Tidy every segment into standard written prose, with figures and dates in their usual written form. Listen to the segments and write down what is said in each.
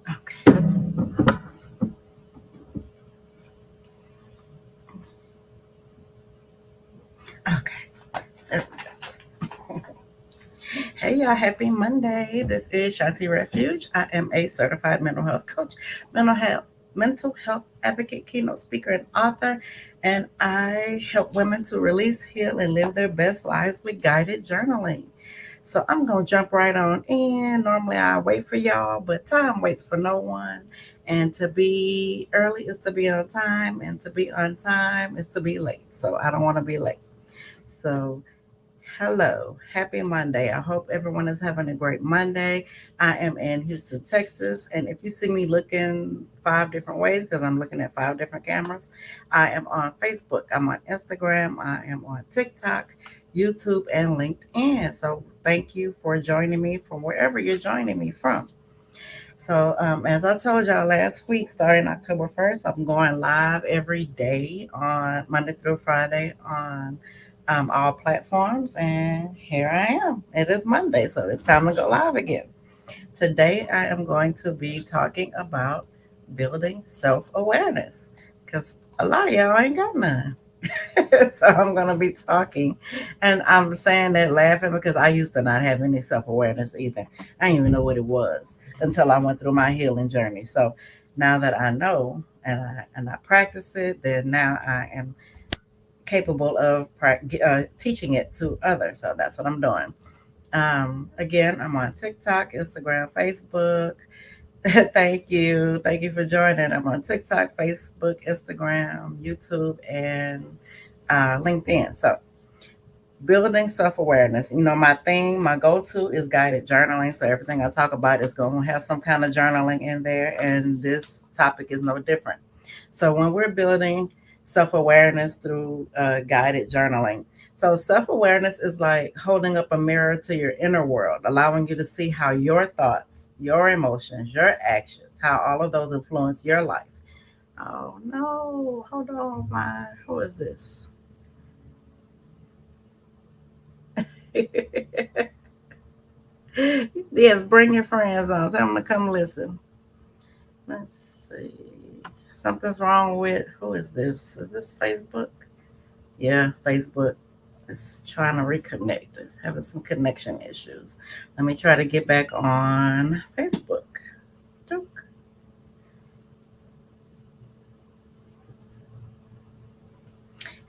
Okay. Okay. Hey y'all, happy Monday. This is Shanti Refuge. I am a certified mental health coach, mental health advocate, keynote speaker, and author. And I help women to release, heal, and live their best lives with guided journaling. So I'm gonna jump right on in. Normally I wait for y'all, but time waits for no one. And to be early is to be on time, and to be on time is to be late. So I don't want to be late. So hello, happy Monday. I hope everyone is having a great Monday. I am in Houston, Texas, and if you see me looking five different ways, because I'm looking at five different cameras, I am on Facebook, I'm on Instagram, I am on TikTok, YouTube, and LinkedIn. So thank you for joining me from wherever you're joining me from. So, as I told y'all last week, starting October 1st, I'm going live every day on Monday through Friday on all platforms. And here I am. It is Monday, so it's time to go live again. Today, I am going to be talking about building self awareness because a lot of y'all ain't got none. So I'm going to be talking, and I'm saying that laughing because I used to not have any self awareness either. I didn't even know what it was until I went through my healing journey. So now that I know and I practice it, then now I am capable of teaching it to others. So that's what I'm doing. Again, I'm on TikTok, Instagram, Facebook. Thank you for joining. I'm on TikTok, Facebook, Instagram, YouTube, and LinkedIn. So building self-awareness, my thing, my go-to is guided journaling. So everything I talk about is going to have some kind of journaling in there, and this topic is no different. So when we're building self-awareness through guided journaling, so self-awareness is like holding up a mirror to your inner world, allowing you to see how your thoughts, your emotions, your actions, how all of those influence your life. Oh no, hold on, my who is this? Yes, bring your friends on. Tell them to come listen. Let's see. Something's wrong with who is this? Is this Facebook? Yeah, Facebook is trying to reconnect. It's having some connection issues. Let me try to get back on Facebook.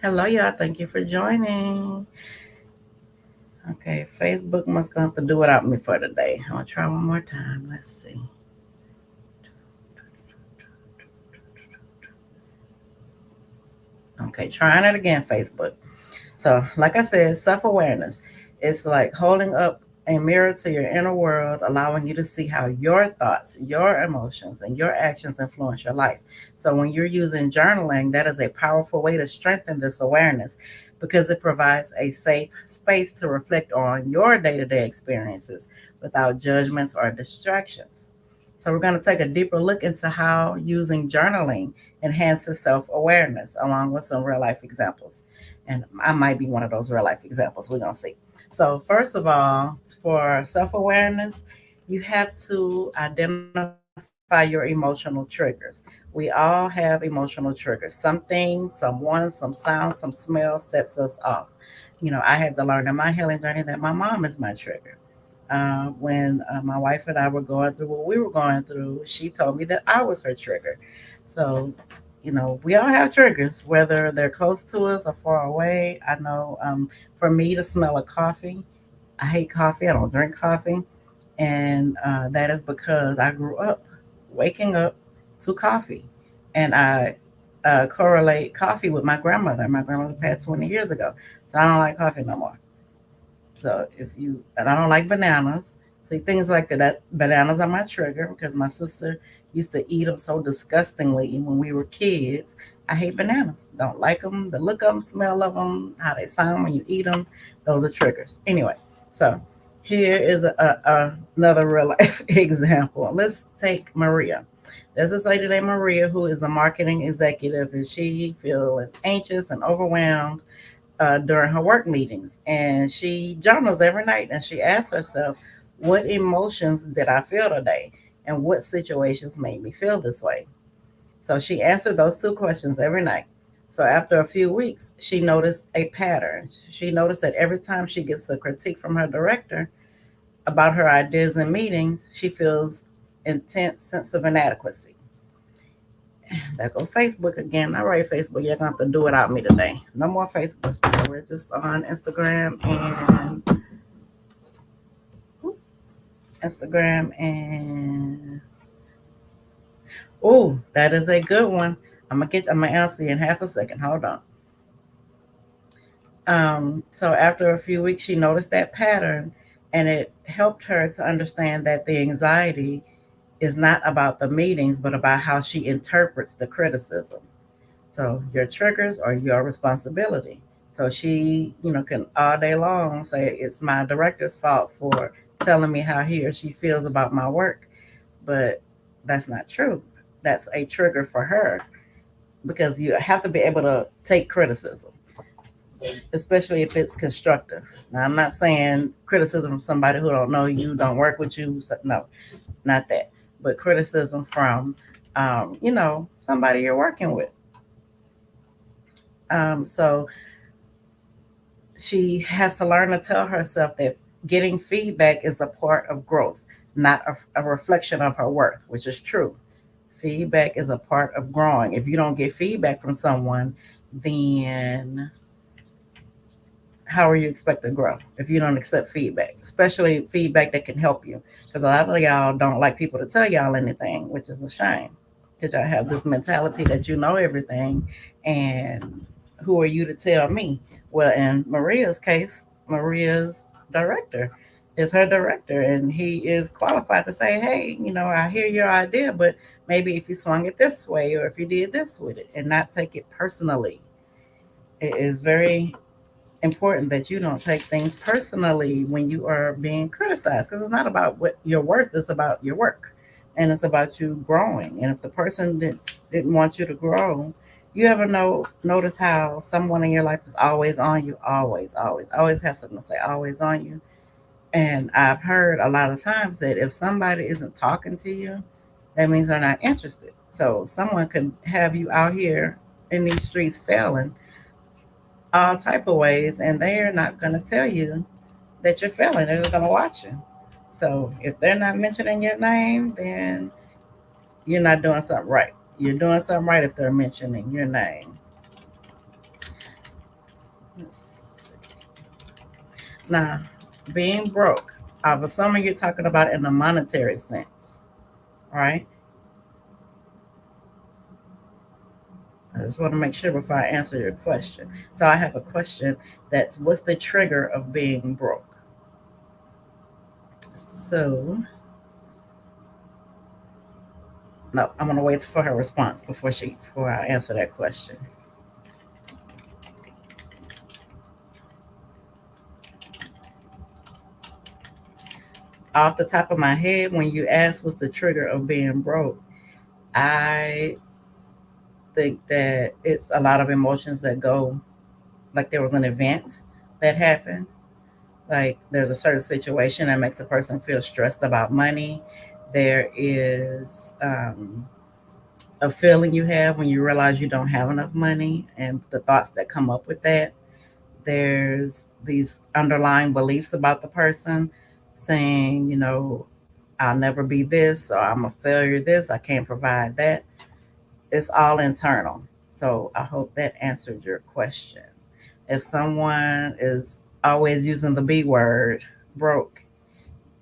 Hello, y'all. Thank you for joining. Okay, Facebook must have to do without me for today. I'll try one more time. Let's see. Okay, trying it again, Facebook. So, like I said, self awareness. It's like holding up a mirror to your inner world, allowing you to see how your thoughts, your emotions, and your actions influence your life. So, when you're using journaling, that is a powerful way to strengthen this awareness because it provides a safe space to reflect on your day to day experiences without judgments or distractions. So, we're going to take a deeper look into how using journaling enhances self awareness, along with some real life examples. And I might be one of those real life examples. We're going to see. So, first of all, for self awareness, you have to identify your emotional triggers. We all have emotional triggers. Something, someone, some sound, some smell sets us off. I had to learn in my healing journey that my mom is my trigger. When my wife and I were going through what we were going through, she told me that I was her trigger. So, we all have triggers, whether they're close to us or far away. I know for me, the smell of coffee, I hate coffee, I don't drink coffee. And that is because I grew up waking up to coffee. And I correlate coffee with my grandmother. My grandmother passed 20 years ago. So I don't like coffee no more. So and I don't like bananas. See, things like that. Bananas are my trigger because my sister used to eat them so disgustingly when we were kids. I hate bananas. Don't like them. The look of them, smell of them, how they sound when you eat them. Those are triggers. Anyway, so here is another real life example. Let's take Maria. There's this lady named Maria who is a marketing executive, and she feels anxious and overwhelmed during her work meetings. And she journals every night and she asks herself, what emotions did I feel today? and what situations made me feel this way. So she answered those two questions every night. So after a few weeks, she noticed a pattern. She noticed that every time she gets a critique from her director about her ideas in meetings, she feels intense sense of inadequacy. There go Facebook again. All right, Facebook, you're gonna have to do without me today. No more Facebook. So we're just on Instagram and oh, that is a good one. I'm gonna answer you in half a second. Hold on. So after a few weeks, she noticed that pattern, and it helped her to understand that the anxiety is not about the meetings, but about how she interprets the criticism. So your triggers are your responsibility. So she, can all day long say it's my director's fault for telling me how he or she feels about my work, but that's not true. That's a trigger for her because you have to be able to take criticism, especially if it's constructive. Now, I'm not saying criticism from somebody who don't know you, don't work with you. No, not that. But criticism from, somebody you're working with. So she has to learn to tell herself that getting feedback is a part of growth, not a reflection of her worth, which is true. Feedback is a part of growing. If you don't get feedback from someone, then how are you expect to grow if you don't accept feedback, especially feedback that can help you? Because a lot of y'all don't like people to tell y'all anything, which is a shame. Because y'all have this mentality that you know everything, and who are you to tell me? Well, in Maria's case, Maria's director is her director, and he is qualified to say, "Hey, I hear your idea, but maybe if you swung it this way, or if you did this with it, and not take it personally." It is very important that you don't take things personally when you are being criticized, because it's not about what your worth, it's about your work, and it's about you growing. And if the person didn't want you to grow, you ever notice how someone in your life is always on you, always have something to say, always on you? And I've heard a lot of times that if somebody isn't talking to you, that means they're not interested. So someone could have you out here in these streets failing all type of ways, and they're not going to tell you that you're failing. They're just going to watch you. So if they're not mentioning your name, then you're not doing something right. You're doing something right if they're mentioning your name. Now, being broke, I'm assuming you're talking about in a monetary sense, right? I just want to make sure before I answer your question. So I have a question that's, what's the trigger of being broke? So, no, I'm gonna wait for her response before I answer that question. Off the top of my head, when you ask what's the trigger of being broke, I think that it's a lot of emotions that go, like there was an event that happened, like there's a certain situation that makes a person feel stressed about money. There is a feeling you have when you realize you don't have enough money, and the thoughts that come up with that. There's these underlying beliefs about the person saying, I'll never be this, or I'm a failure this, I can't provide that. It's all internal. So I hope that answered your question. If someone is always using the B word, broke,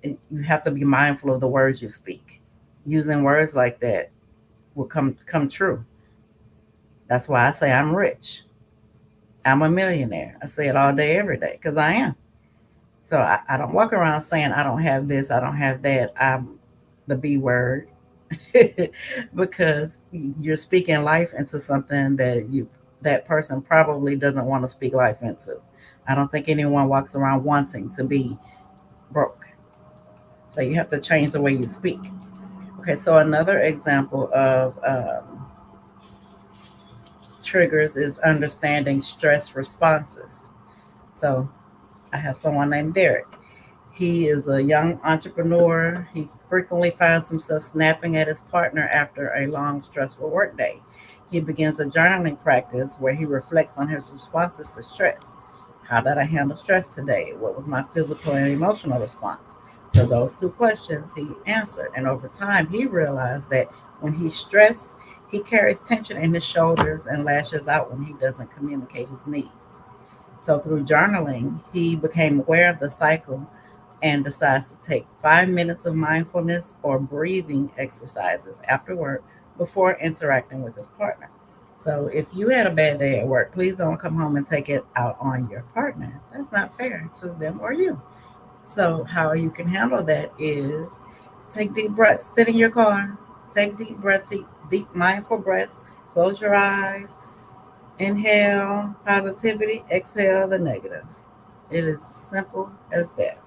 you have to be mindful of the words you speak. Using words like that will come true. That's why I say I'm rich. I'm a millionaire. I say it all day, every day, because I am. So I don't walk around saying I don't have this, I don't have that. I'm the B word because you're speaking life into something that person probably doesn't want to speak life into. I don't think anyone walks around wanting to be broke. So you have to change the way you speak. Okay, so another example of triggers is understanding stress responses. So I have someone named Derek. He is a young entrepreneur. He frequently finds himself snapping at his partner after a long, stressful workday. He begins a journaling practice where he reflects on his responses to stress. How did I handle stress today? What was my physical and emotional response? So, those two questions he answered. And over time, he realized that when he's stressed, he carries tension in his shoulders and lashes out when he doesn't communicate his needs. So, through journaling, he became aware of the cycle and decides to take 5 minutes of mindfulness or breathing exercises after work before interacting with his partner. So, if you had a bad day at work, please don't come home and take it out on your partner. That's not fair to them or you. So, how you can handle that is take deep breaths, sit in your car, take deep breaths, deep mindful breaths, close your eyes, inhale positivity, exhale the negative. It is simple as that.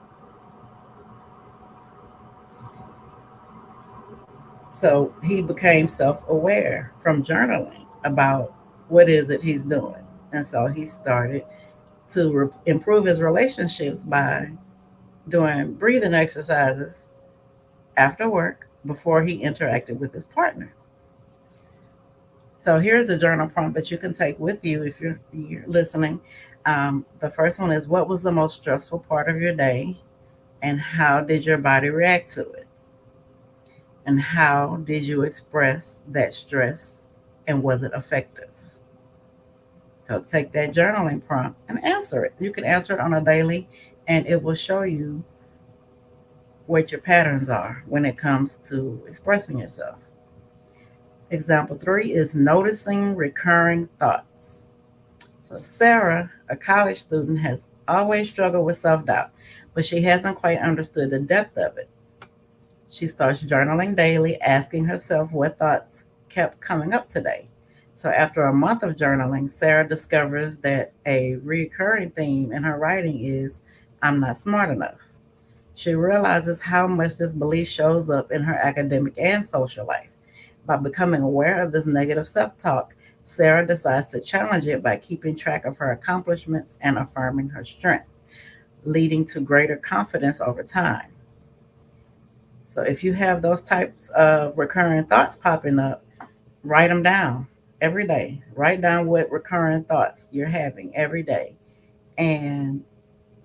So he became self aware from journaling about what is it he's doing. And so he started to improve his relationships by doing breathing exercises after work before he interacted with his partner. So here's a journal prompt that you can take with you if you're listening. The first one is, what was the most stressful part of your day and how did your body react to it? And how did you express that stress and was it effective? So take that journaling prompt and answer it. You can answer it on a daily and it will show you what your patterns are when it comes to expressing yourself. Example 3 is noticing recurring thoughts. So Sarah, a college student, has always struggled with self-doubt, but she hasn't quite understood the depth of it. She starts journaling daily, asking herself what thoughts kept coming up today. So, after a month of journaling, Sarah discovers that a recurring theme in her writing is, I'm not smart enough. She realizes how much this belief shows up in her academic and social life. By becoming aware of this negative self talk, Sarah decides to challenge it by keeping track of her accomplishments and affirming her strength, leading to greater confidence over time. So if you have those types of recurring thoughts popping up, write them down every day. Write down what recurring thoughts you're having every day. And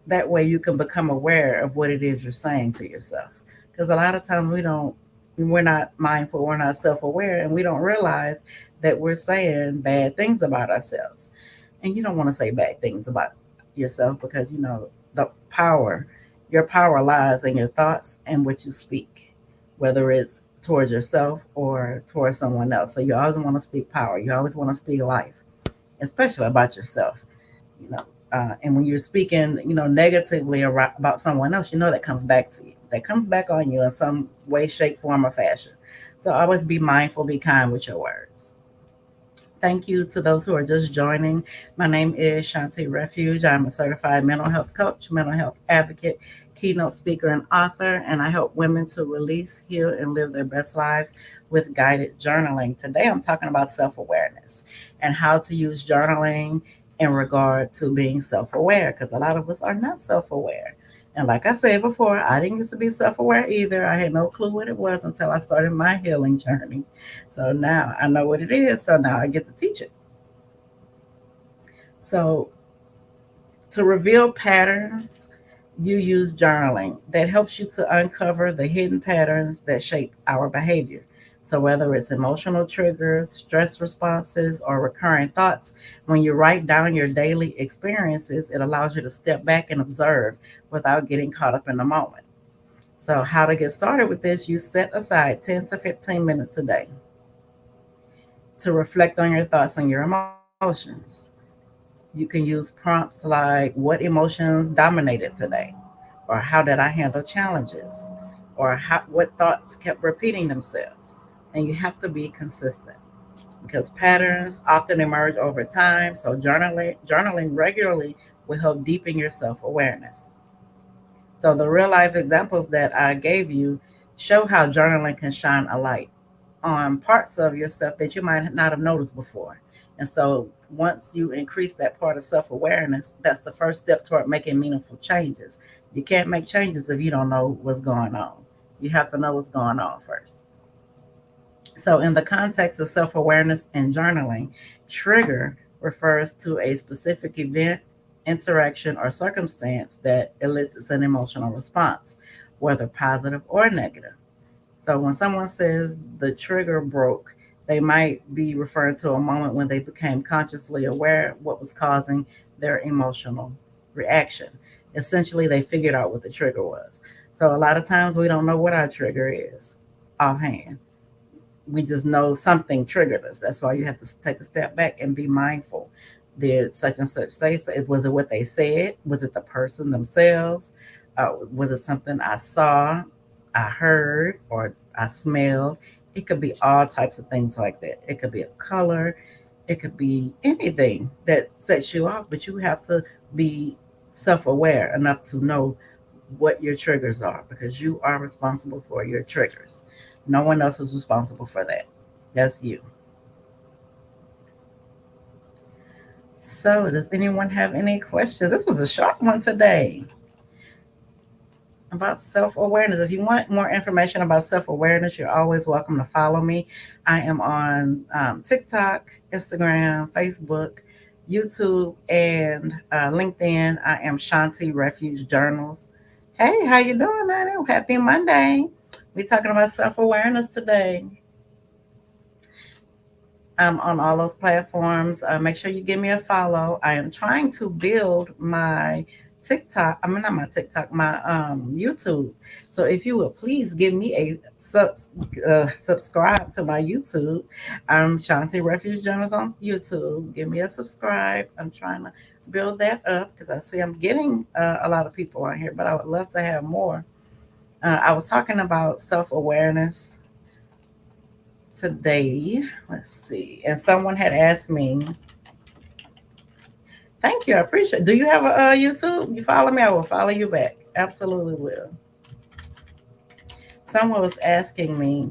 that way you can become aware of what it is you're saying to yourself. Because a lot of times we're not mindful, we're not self aware, and we don't realize that we're saying bad things about ourselves. And you don't want to say bad things about yourself because the power, your power lies in your thoughts and what you speak, whether it's towards yourself or towards someone else. So you always want to speak power. You always want to speak life, especially about yourself. You know, and when you're speaking, negatively about someone else, that comes back to you. That comes back on you in some way, shape, form, or fashion. So always be mindful, be kind with your words. Thank you to those who are just joining. My name is Shanti Refuge. I'm a certified mental health coach, mental health advocate, keynote speaker, and author, and I help women to release, heal, and live their best lives with guided journaling. Today, I'm talking about self awareness and how to use journaling in regard to being self aware, because a lot of us are not self aware. And like I said before, I didn't used to be self aware either. I had no clue what it was until I started my healing journey. So now I know what it is. So now I get to teach it. So to reveal patterns, you use journaling that helps you to uncover the hidden patterns that shape our behavior. So, whether it's emotional triggers, stress responses, or recurring thoughts, when you write down your daily experiences, it allows you to step back and observe without getting caught up in the moment. So, how to get started with this, you set aside 10 to 15 minutes a day to reflect on your thoughts and your emotions. You can use prompts like, what emotions dominated today? Or how did I handle challenges? Or what thoughts kept repeating themselves? And you have to be consistent because patterns often emerge over time. So journaling regularly will help deepen your self awareness. So the real life examples that I gave you show how journaling can shine a light on parts of yourself that you might not have noticed before. And so once you increase that part of self awareness, that's the first step toward making meaningful changes. You can't make changes if you don't know what's going on. You have to know what's going on first. So, in the context of self awareness and journaling, trigger refers to a specific event, interaction, or circumstance that elicits an emotional response, whether positive or negative. So, when someone says the trigger broke, they might be referring to a moment when they became consciously aware of what was causing their emotional reaction. Essentially, they figured out what the trigger was. So, a lot of times we don't know what our trigger is offhand. We just know something triggered us. That's why you have to take a step back and be mindful. Did such and such say so? Was it what they said? Was it the person themselves? Was it something I saw, I heard, or I smelled? It could be all types of things like that. It could be a color. It could be anything that sets you off, but you have to be self aware enough to know what your triggers are because you are responsible for your triggers. No one else is responsible for that. That's you. So, does anyone have any questions? This was a short one today about self awareness. If you want more information about self awareness, you're always welcome to follow me. I am on TikTok, Instagram, Facebook, YouTube, and LinkedIn. I am Shanti Refuge Journals. Hey, how you doing, honey? Happy Monday. We're talking about self awareness today. On all those platforms. Make sure you give me a follow. I am trying to build my TikTok. I mean, not my TikTok, my YouTube. So if you would please give me a subscribe to my YouTube. I'm Shanti Refuge Journals on YouTube. Give me a subscribe. I'm trying to build that up because I see I'm getting a lot of people on here, but I would love to have more. I was talking about self awareness today. Let's see. And someone had asked me, thank you, I appreciate it. Do you have a YouTube? You follow me? I will follow you back. Absolutely will. Someone was asking me,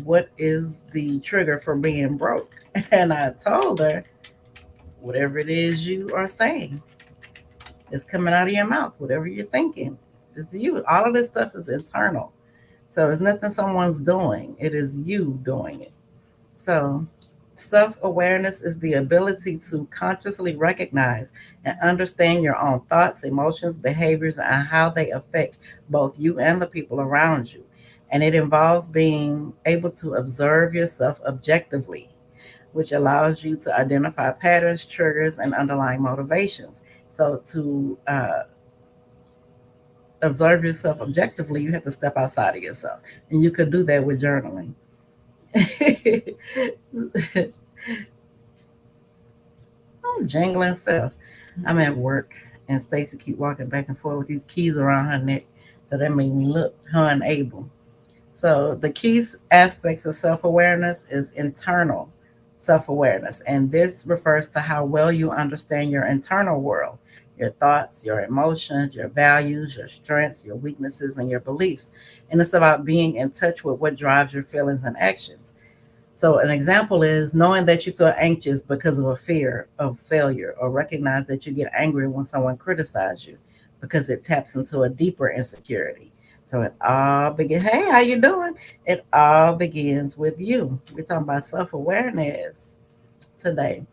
what is the trigger for being broke? And I told her, whatever it is you are saying is coming out of your mouth, whatever you're thinking. It's you. All of this stuff is internal. So it's nothing someone's doing, it is you doing it. So, self awareness is the ability to consciously recognize and understand your own thoughts, emotions, behaviors, and how they affect both you and the people around you. And it involves being able to observe yourself objectively, which allows you to identify patterns, triggers, and underlying motivations. So, to observe yourself objectively, you have to step outside of yourself. And you could do that with journaling. I'm jangling stuff. I'm at work and Stacy keep walking back and forth with these keys around her neck. So that made me look her unable. So the key aspects of self-awareness is internal self-awareness. And this refers to how well you understand your internal world, your thoughts, your emotions, your values, your strengths, your weaknesses, and your beliefs. And it's about being in touch with what drives your feelings and actions. So, an example is knowing that you feel anxious because of a fear of failure, or recognize that you get angry when someone criticizes you because it taps into a deeper insecurity. So, it all begins. Hey, how you doing? It all begins with you. We're talking about self awareness today.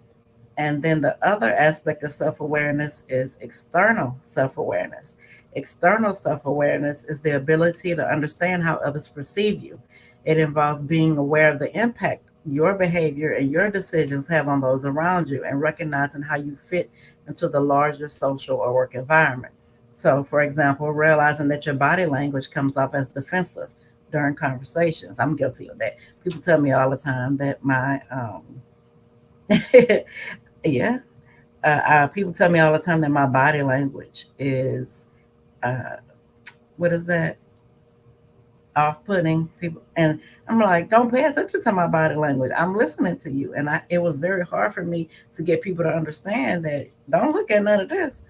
And then the other aspect of self awareness is external self awareness. External self awareness is the ability to understand how others perceive you. It involves being aware of the impact your behavior and your decisions have on those around you and recognizing how you fit into the larger social or work environment. So, for example, realizing that your body language comes off as defensive during conversations. I'm guilty of that. People tell me all the time that my yeah. People tell me all the time that my body language is, uh, what is that? Off-putting people, and I'm like, don't pay attention to my body language. I'm listening to you, and it was very hard for me to get people to understand that. Don't look at none of this.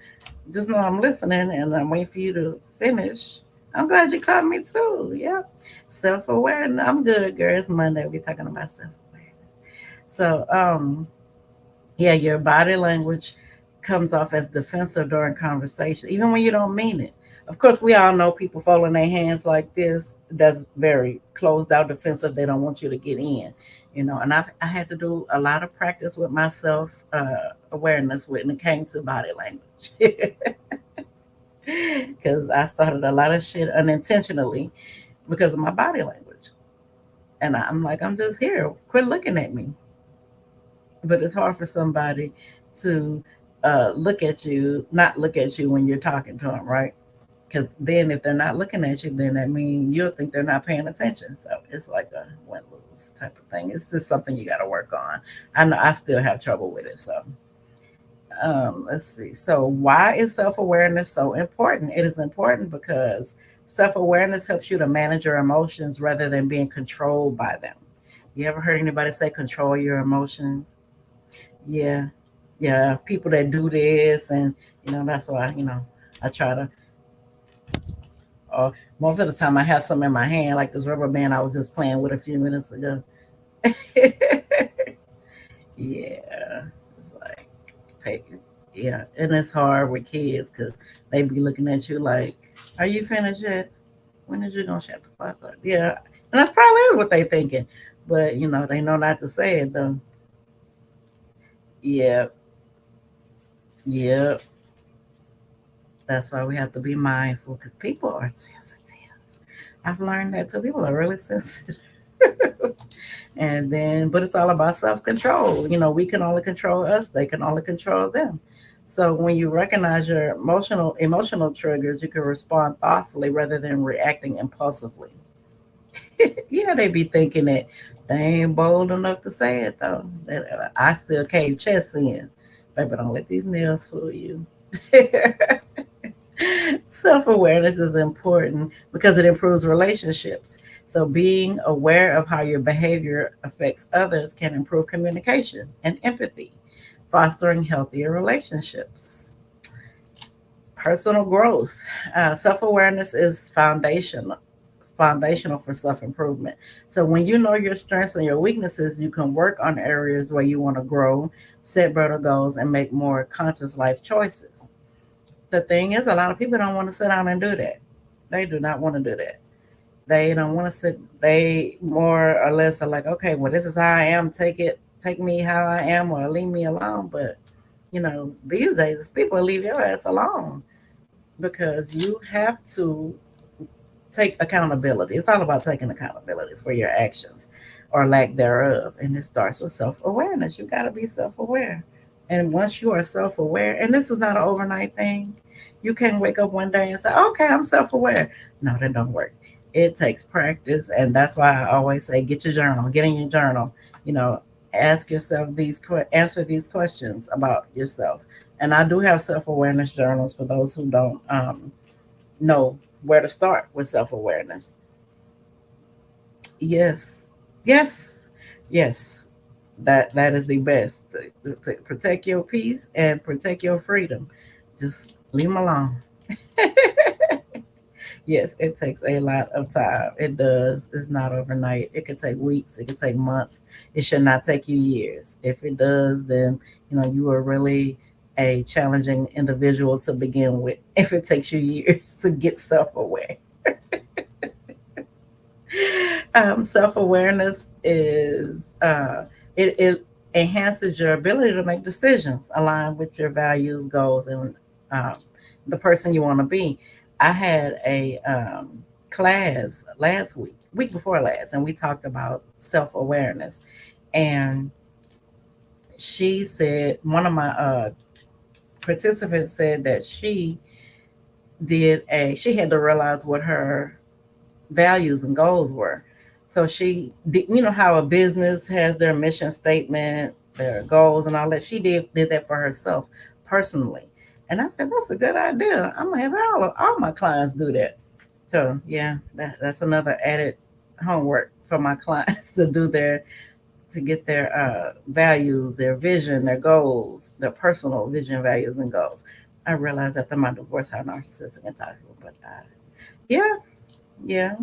Just know I'm listening, and I'm waiting for you to finish. I'm glad you caught me too. Yeah, self-awareness. I'm good, girl. It's Monday. We're talking about self-awareness. So, yeah, your body language comes off as defensive during conversation, even when you don't mean it. Of course, we all know people folding their hands like this. That's very closed out defensive. They don't want you to get in, And I had to do a lot of practice with myself awareness when it came to body language, because I started a lot of shit unintentionally because of my body language. And I'm like, I'm just here. Quit looking at me. But it's hard for somebody to look at you, not look at you when you're talking to them, right? Because then if they're not looking at you, then that means you'll think they're not paying attention. So it's like a win lose type of thing. It's just something you got to work on. I know I still have trouble with it. So let's see. So why is self awareness so important? It is important because self awareness helps you to manage your emotions rather than being controlled by them. You ever heard anybody say control your emotions? Yeah, yeah. People that do this, and that's why I try to. Most of the time, I have something in my hand, like this rubber band I was just playing with a few minutes ago. Yeah, it's like, hey, yeah, and it's hard with kids because they be looking at you like, "Are you finished yet? When is you gonna shut the fuck up?" Yeah, and that's probably what they thinking, but they know not to say it though. Yeah, yeah. That's why we have to be mindful because people are sensitive. I've learned that too. People are really sensitive. And then, but it's all about self control. We can only control us, they can only control them. So when you recognize your emotional triggers, you can respond thoughtfully rather than reacting impulsively. Yeah, they be thinking that they ain't bold enough to say it though. I still cave chest in. Baby, don't let these nails fool you. Self awareness is important because it improves relationships. So, being aware of how your behavior affects others can improve communication and empathy, fostering healthier relationships. Personal growth. Self awareness is foundational for self improvement. So, when you know your strengths and your weaknesses, you can work on areas where you want to grow, set better goals, and make more conscious life choices. The thing is, a lot of people don't want to sit down and do that. They do not want to do that. They don't want to sit. They more or less are like, okay, well, this is how I am. Take me how I am, or leave me alone. But these days, people leave your ass alone because you have to take accountability. It's all about taking accountability for your actions or lack thereof, and it starts with self awareness. You got to be self aware. And once you are self aware, and this is not an overnight thing, you can't wake up one day and say, okay, I'm self aware. No, that don't work. It takes practice. And that's why I always say, get your journal, get in your journal, you know, ask yourself answer these questions about yourself. And I do have self awareness journals for those who don't know where to start with self awareness. Yes, yes, yes. That is the best to protect your peace and protect your freedom. Just leave them alone. Yes, it takes a lot of time. It does. It's not overnight. It could take weeks. It could take months. It should not take you years. If it does, then you are really a challenging individual to begin with. If it takes you years to get self-aware, self-awareness is it enhances your ability to make decisions aligned with your values, goals, and um, the person you want to be. I had a class last week before last, and we talked about self awareness. And she said, one of my participants said that she had to realize what her values and goals were. So she did, how a business has their mission statement, their goals, and all that. She did that for herself personally. And I said, that's a good idea. I'm gonna have all my clients do that. So yeah, that's another added homework for my clients to get their values, their vision, their goals, their personal vision, values, and goals. I realized after my divorce how narcissistic and toxic, but yeah, yeah,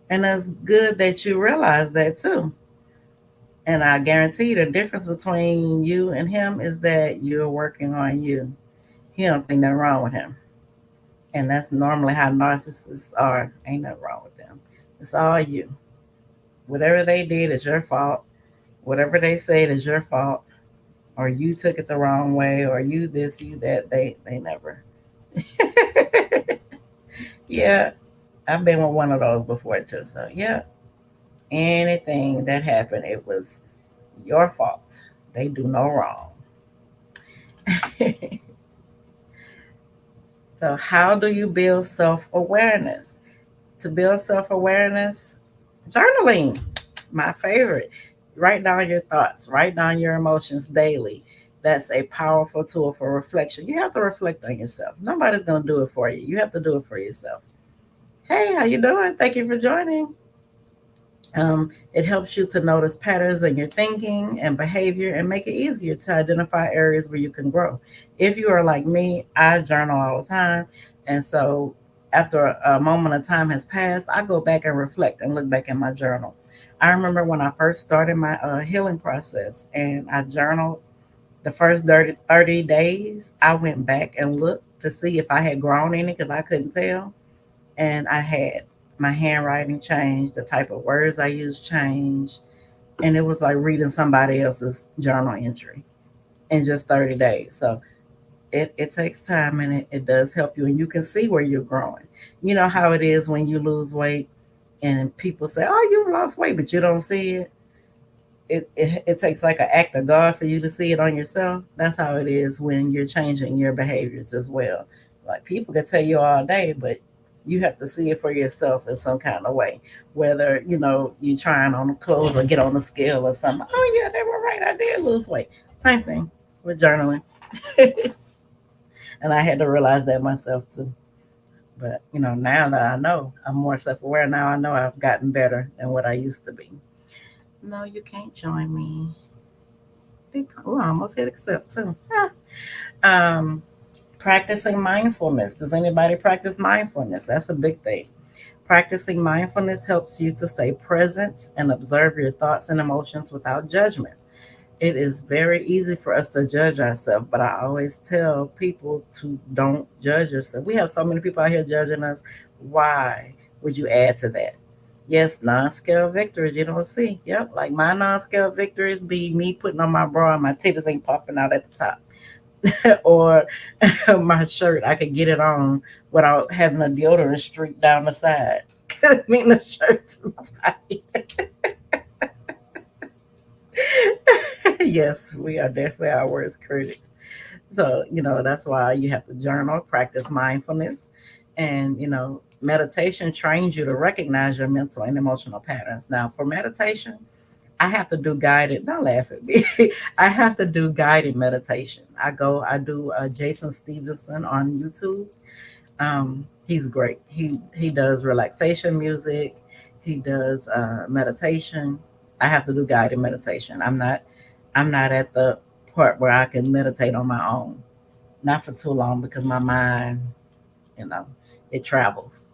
and it's good that you realize that too. And I guarantee you the difference between you and him is that you're working on you. He don't think nothing wrong with him. And that's normally how narcissists are. Ain't nothing wrong with them. It's all you. Whatever they did is your fault. Whatever they said is your fault. Or you took it the wrong way, or you this, you that. They never. Yeah, I've been with one of those before too. So yeah, anything that happened, it was your fault. They do no wrong. So how do you build self-awareness? To build self-awareness, journaling, my favorite. Write down your thoughts, write down your emotions daily. That's a powerful tool for reflection. You have to reflect on yourself. Nobody's going to do it for you. You have to do it for yourself. Hey, how you doing? Thank you for joining. It helps you to notice patterns in your thinking and behavior and make it easier to identify areas where you can grow. If you are like me, I journal all the time. And so after a moment of time has passed, I go back and reflect and look back in my journal. I remember when I first started my healing process and I journaled the first 30 days, I went back and looked to see if I had grown any because I couldn't tell. And I had. My handwriting changed, the type of words I used changed, and it was like reading somebody else's journal entry in just 30 days. So it takes time and it does help you, and you can see where you're growing. You know how it is when you lose weight and people say, oh, you lost weight, but you don't see it. It takes like an act of God for you to see it on yourself. That's how it is when you're changing your behaviors as well. Like people can tell you all day, but you have to see it for yourself in some kind of way. Whether you trying on the clothes or get on the scale or something. Oh yeah, they were right. I did lose weight. Same thing with journaling, and I had to realize that myself too. But now that I know, I'm more self-aware. Now I know I've gotten better than what I used to be. No, you can't join me. Oh, I almost hit accept too. um, Practicing mindfulness. Does anybody practice mindfulness? That's a big thing. Practicing mindfulness helps you to stay present and observe your thoughts and emotions without judgment. It is very easy for us to judge ourselves, but I always tell people to don't judge yourself. We have so many people out here judging us. Why would you add to that? Yes, non-scale victories you don't see. Yep, like my non-scale victories be me putting on my bra and my titties ain't popping out at the top. Or my shirt, I could get it on without having a deodorant streak down the side. I mean, the shirt too tight. Yes, we are definitely our worst critics. So, that's why you have to journal, practice mindfulness, and, meditation trains you to recognize your mental and emotional patterns. Now, for meditation, I have to do guided, don't laugh at me. I have to do guided meditation. I do Jason Stevenson on YouTube. He's great. He does relaxation music. He does meditation. I have to do guided meditation. I'm not at the part where I can meditate on my own. Not for too long because my mind, you know, it travels.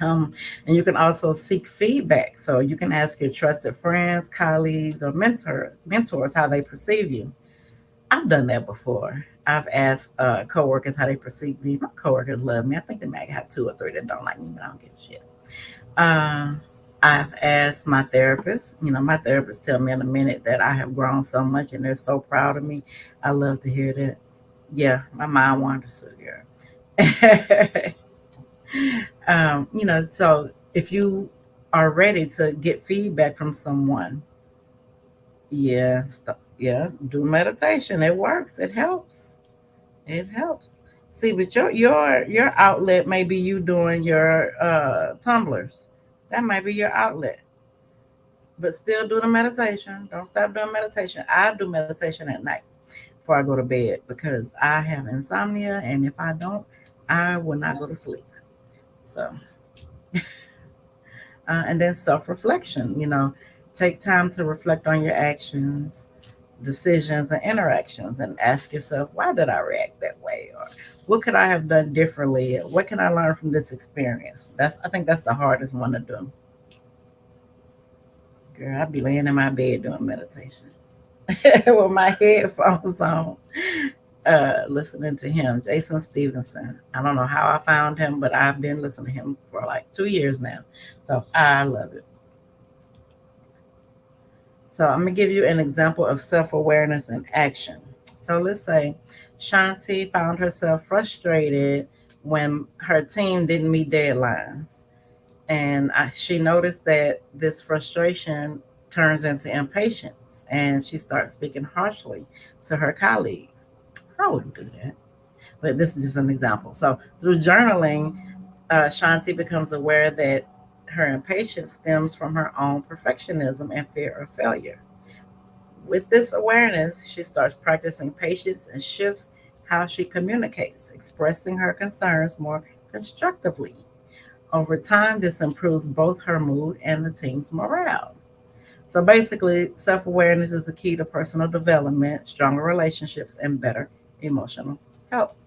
And you can also seek feedback. So you can ask your trusted friends, colleagues, or mentors how they perceive you. I've done that before. I've asked coworkers how they perceive me. My coworkers love me. I think they might have two or three that don't like me, but I don't give a shit. Uh, I've asked my therapist. My therapist tell me in a minute that I have grown so much, and they're so proud of me. I love to hear that. Yeah, my mind wanders, girl. So if you are ready to get feedback from someone, yeah, yeah, do meditation. It works. It helps. It helps. See, but your outlet may be you doing your tumblers. That might be your outlet. But still do the meditation. Don't stop doing meditation. I do meditation at night before I go to bed because I have insomnia, and if I don't, I will not go to sleep. So, and then self reflection. Take time to reflect on your actions, decisions, and interactions, and ask yourself, why did I react that way, or what could I have done differently? What can I learn from this experience? I think that's the hardest one to do. Girl, I be laying in my bed doing meditation with my headphones on, listening to him, Jason Stevenson. I don't know how I found him, but I've been listening to him for like 2 years now. So I love it. So I'm gonna give you an example of self-awareness in action. So let's say Shanti found herself frustrated when her team didn't meet deadlines. And she noticed that this frustration turns into impatience and she starts speaking harshly to her colleagues. I wouldn't do that, but this is just an example. So through journaling, Shanti becomes aware that her impatience stems from her own perfectionism and fear of failure. With this awareness, she starts practicing patience and shifts how she communicates, expressing her concerns more constructively. Over time, this improves both her mood and the team's morale. So basically, self awareness is the key to personal development, stronger relationships, and better emotional health.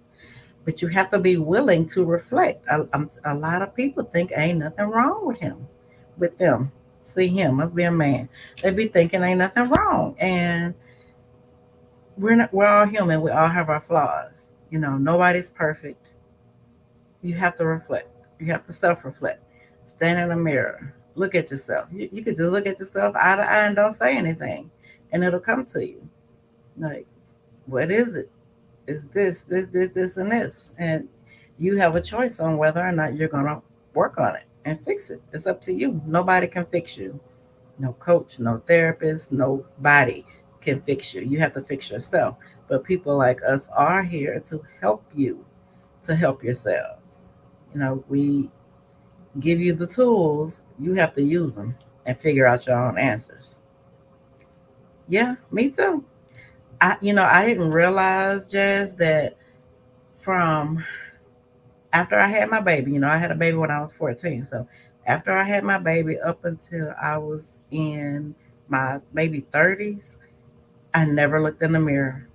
But you have to be willing to reflect. A lot of people think ain't nothing wrong with him, with them. See him must be a man. They be thinking ain't nothing wrong, and we're not. We're all human. We all have our flaws. You know, nobody's perfect. You have to reflect. You have to self-reflect. Stand in the mirror. Look at yourself. You could just look at yourself eye to eye and don't say anything, and it'll come to you. Like, what is it? Is this, and this, and you have a choice on whether or not you're gonna work on it and fix it. It's up to you. Nobody can fix you. No coach, no therapist, nobody can fix you. You have to fix yourself. But people like us are here to help you to help yourselves. You know, we give you the tools, you have to use them and figure out your own answers. Yeah, me too. I didn't realize, Jazz, that from after I had my baby, I had a baby when I was 14. So after I had my baby up until I was in my maybe 30s, I never looked in the mirror.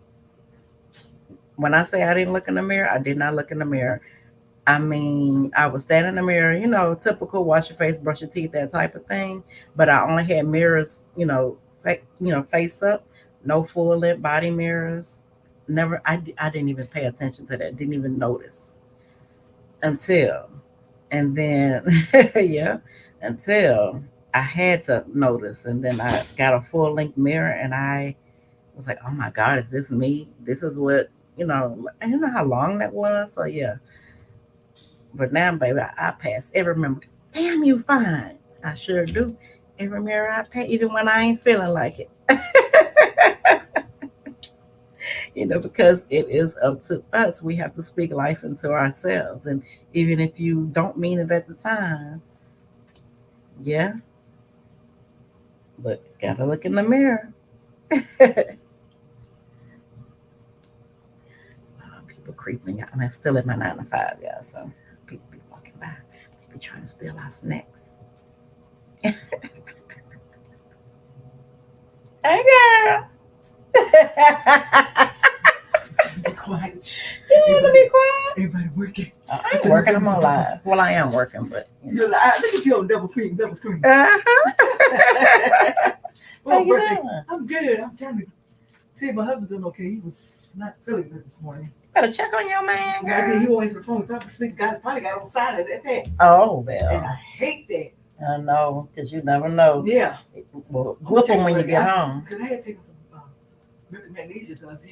When I say I didn't look in the mirror, I did not look in the mirror. I mean, I would stand in the mirror, typical wash your face, brush your teeth, that type of thing. But I only had mirrors, face up, no full length body mirrors. Never, I didn't even pay attention to that. Didn't even notice until, and then, yeah, until I had to notice, and then I got a full length mirror, and I was like, oh my God, is this me? This is what and you know how long that was. So yeah, but now, baby, I pass every member. Damn, you fine. I sure do. Every mirror I pass, even when I ain't feeling like it. Because it is up to us. We have to speak life into ourselves. And even if you don't mean it at the time, yeah, but gotta look in the mirror. People creeping out. I'm still in my 9 to 5, yeah. So people be walking by. They be trying to steal our snacks. Hey, girl. Be quiet. You want to be quiet? Everybody working. I ain't working. I'm on live. Well, I am working, but Look at you on double screen. How you doing? I'm good. I'm trying to see if my husband doing okay. He was not feeling good this morning. Better check on your man, I think girl. he always the phone. Probably sleep. Probably got on side of that. Oh, And well. I hate that. I know, because you never know. Yeah. Well, whoop him when you get home. Because I had to take him some magnesia to us.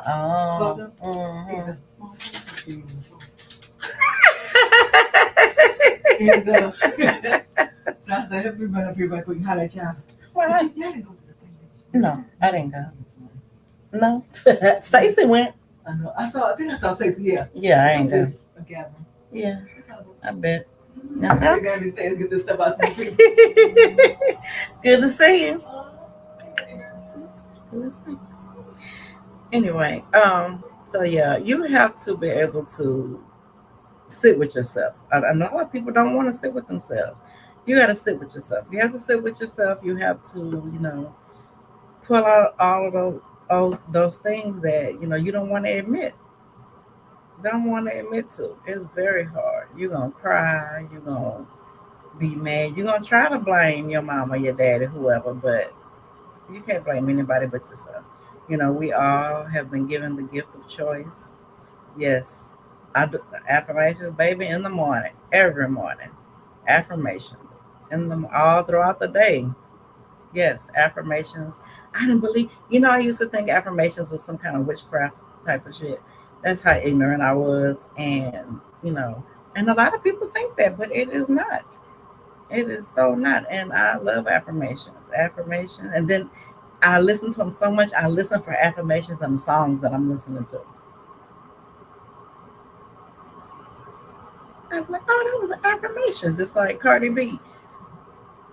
Oh. And so I said, everybody up here, we can holler at y'all. Well, But you didn't go to the thing. no, I didn't go. No. Stacy went. I know. I think I saw Stacey. Yeah. Yeah, I ain't go. Just a gathering. Yeah, That's all. I bet. I gotta understand, get this stuff out to the people. Good to see you. Anyway, so yeah, you have to be able to sit with yourself. And a lot of people don't want to sit with themselves. You got to sit with yourself. You have to sit with yourself. You have to, pull out all of those things that you don't want to admit. Don't want to admit to. It's very hard. You're gonna cry. You're gonna be mad. You're gonna try to blame your mama, your daddy, whoever, but you can't blame anybody but yourself. We all have been given the gift of choice. Yes, I do affirmations, baby, in the morning, every morning. Affirmations in the all throughout the day. Yes, affirmations. I didn't believe. I used to think affirmations was some kind of witchcraft type of shit. That's how ignorant I was, and a lot of people think that, but it is not. It is so not. And I love affirmations, affirmation, and then I listen to them so much. I listen for affirmations and the songs that I'm listening to. I'm like, oh, that was an affirmation, just like Cardi B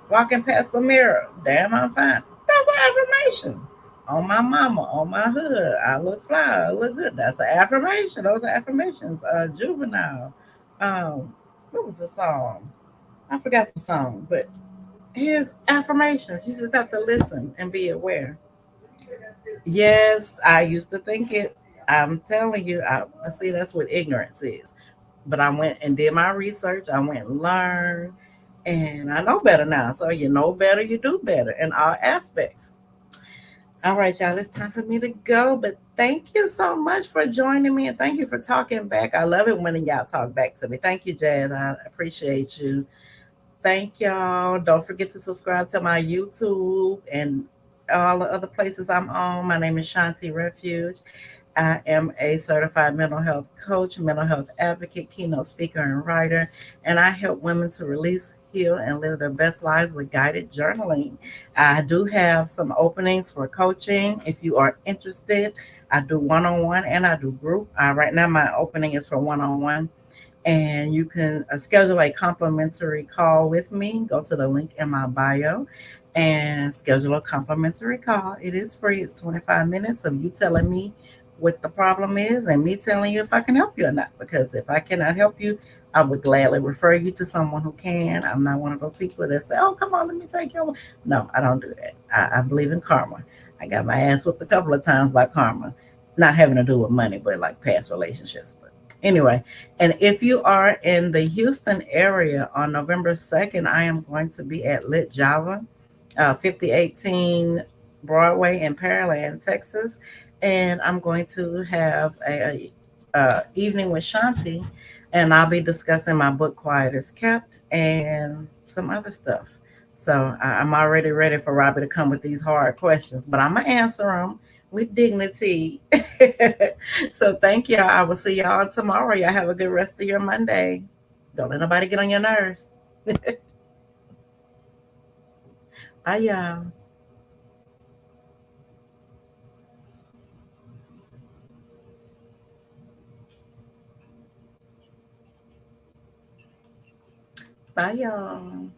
walking past the mirror. Damn, I'm fine. That's an affirmation. On my mama, on my hood, I look fly, I look good. That's an affirmation. Those are affirmations. Juvenile. Um, what was the song? I forgot the song, but here's affirmations. You just have to listen and be aware. Yes, I used to think it. I'm telling you, I see that's what ignorance is. But I went and did my research. I went and learned, and I know better now. So you know better, you do better in all aspects. All right, y'all, it's time for me to go. But thank you so much for joining me, and thank you for talking back. I love it when y'all talk back to me. Thank you, Jazz. I appreciate you. Thank y'all. Don't forget to subscribe to my YouTube and all the other places I'm on. My name is Shanti Refuge. I am a certified mental health coach, mental health advocate, keynote speaker, and writer, and I help women to release, heal, and live their best lives with guided journaling. I do have some openings for coaching if you are interested. I do one on one and I do group. Right now, my opening is for one on one, and you can schedule a complimentary call with me. Go to the link in my bio and schedule a complimentary call. It is free. It's 25 minutes of you telling me what the problem is and me telling you if I can help you or not. Because if I cannot help you, I would gladly refer you to someone who can. I'm not one of those people that say, "Oh, come on, let me take your." No, I don't do that. I believe in karma. I got my ass whooped a couple of times by karma, not having to do with money, but like past relationships. But anyway, and if you are in the Houston area on November 2nd, I am going to be at Lit Java, 5018 Broadway in Pearland, Texas. And I'm going to have a evening with Shanti, and I'll be discussing my book Quiet is Kept and some other stuff. So I'm already ready for Robbie to come with these hard questions, but I'm gonna answer them with dignity. So thank y'all. I will see y'all tomorrow. Y'all have a good rest of your Monday. Don't let nobody get on your nerves. Bye, y'all. Bye, y'all.